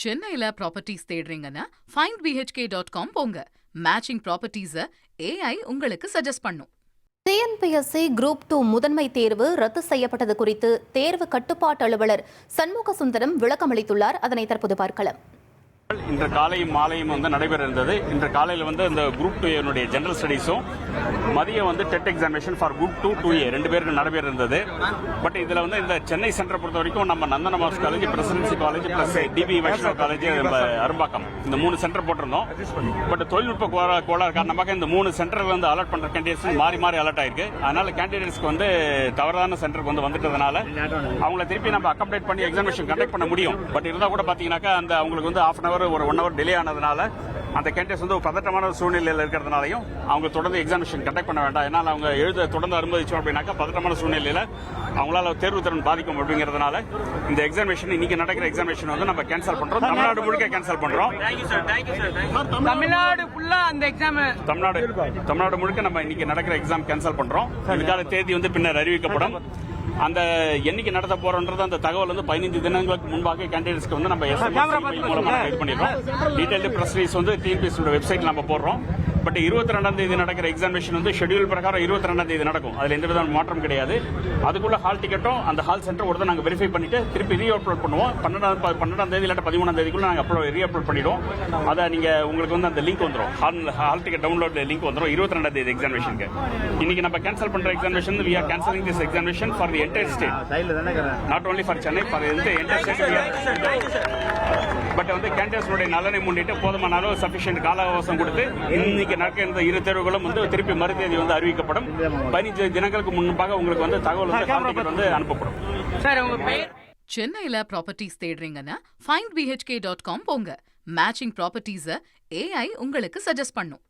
சென்னையில properties தேடுறீங்கன்னா findbhk.com போங்க. Matching ப்ராப்பர்ட்டிஸை AI உங்களுக்கு சஜஸ்ட் பண்ணும். TNPSC குரூப் 2 முதன்மை தேர்வு ரத்து செய்யப்பட்டது குறித்து தேர்வு கட்டுப்பாட்டு அலுவலர் சண்முக சுந்தரம் விளக்கமளித்துள்ளார். அதனை தற்போது பார்க்கலாம். இன்று காலையும் மாலையும் நடைபெற இருந்தது. இன்று காலையில் இந்த குரூப் 2 ஜெனரல் ஸ்டடீஸும் மதியம் dead examination for group 2 2A ரெண்டு பேருக்கு நடைபெற இருந்தது. பட் இதுல இந்த சென்னை சென்டரை பொறுத்த வரைக்கும் நம்ம Nandanam Arts College, Presidency College plus DG Vaishnav College, Arumbakkam இந்த 3 சென்டர் போட்டிருந்தோம். பட் தொழில்நுட்ப கோளாறு காரணமாக இந்த 3 சென்டர் அலர்ட் பண்ற கேண்டிடேட்ஸ் மாறி மாறி அலர்ட் ஆயிருக்கு. அதனால கேண்டிடேட்ஸ்க்கு தவறான சென்டருக்கு வந்துட்டதுனால அவங்களை திருப்பி நம்ம அக்காமடேட் பண்ணி எக்ஸாமினேஷன் கண்டக்ட் பண்ண முடியும். பட் இருந்தா கூட பாத்தீங்கன்னாக்கா அவங்களுக்கு half an hour ஒரு 1 hour டிலே ஆனதுனால அந்த கேண்டிடேட்ஸ் ஒரு பதட்டமான சூழ்நிலையில் இருக்கிறதுனாலையும் அவங்க தொடர்ந்து எக்ஸாமினேஷன் கண்டக்ட் பண்ண வேண்டாம். ஏன்னா அவங்க எழுத தொடர்ந்து அனுமதிச்சோம் அப்படின்னாக்கா பதட்டமான சூழ்நிலையில் அவங்களால தேர்வு திறன் பாதிக்கும் அப்படிங்கிறதுனால இந்த எக்ஸாமினேஷன் இன்னைக்கு நடக்கிற எக்ஸாமினேஷன் நம்ம கேன்சல் பண்றோம். தமிழ்நாடு முழுக்க கேன்சல் பண்றோம். தமிழ்நாடு ஃபுல்லா அந்த எக்ஸாம் தமிழ்நாடு முழுக்க நம்ம இன்னைக்கு நடக்கிற எக்ஸாம் கேன்சல் பண்றோம். இதுக்கான தேதி பின்னர் அறிவிக்கப்படும். அந்த என்னைக்கு நடத்த போறோம்ன்றது அந்த தகவல் 15 தினங்களுக்கு முன்பாக கேண்டிடேட்ஸ்க்கு நம்ம SMS மூலமா இது பண்ணிடுறோம். டீடைல்டு பிரஸ் ரிலீஸ் TNPSC வெப்சைட்ல நம்ம போடுறோம். பட் 22ஆம் தேதி நடக்கிற எக்ஸாமினேஷன் ஷெட்யூல் பிரகாரம் 22ஆம் தேதி நடக்கும். அதுல எந்த விதமான மாற்றம் கிடையாது. அதுக்குள்ள ஹால் டிக்கெட்டும் அந்த ஹால் சென்டர் ஒரு நாங்க வெரிஃபை பண்ணிட்டு திருப்பி ரீ அப்லோட் பண்ணுவோம். 12ஆம் தேதி இல்லாட்ட 13ஆம் தேதிக்குள்ள நாங்க ரீ அப்லோட் பண்ணிடுவோம். அதை நீங்க உங்களுக்கு அந்த லிங்க் வந்துடும். ஹால் டிக்கெட் டவுன்லோட் லிங்க் வந்துடும் 22ஆம் தேதி எக்ஸாமினேஷனுக்கு. இன்னைக்கு நம்ம கேன்சல் பண்ற examination we are cancelling this examination for the entire state, not only for Chennai, for the entire state. But கேண்டிடேட்ஸோட நலனை முன்னிட்டு போதுமான அளவு சஃபிஷியன்ட் கால அவகாசம் கொடுத்து இன்னைக்கு நடக்க இந்த 2 தேர்வுகளும் திருப்பி மறுதேதி அறிவிக்கப்படும். 15 தினங்களுக்கு முன்பாக உங்களுக்கு தகவல் அனுப்பப்படும். சென்னையில ப்ராப்பர்ட்டிஸ் தேடுறீங்கன்னா findbhk.com போங்க. மேட்சிங் ப்ராப்பர்ட்டிஸை AI உங்களுக்கு சஜஸ்ட் பண்ணும்.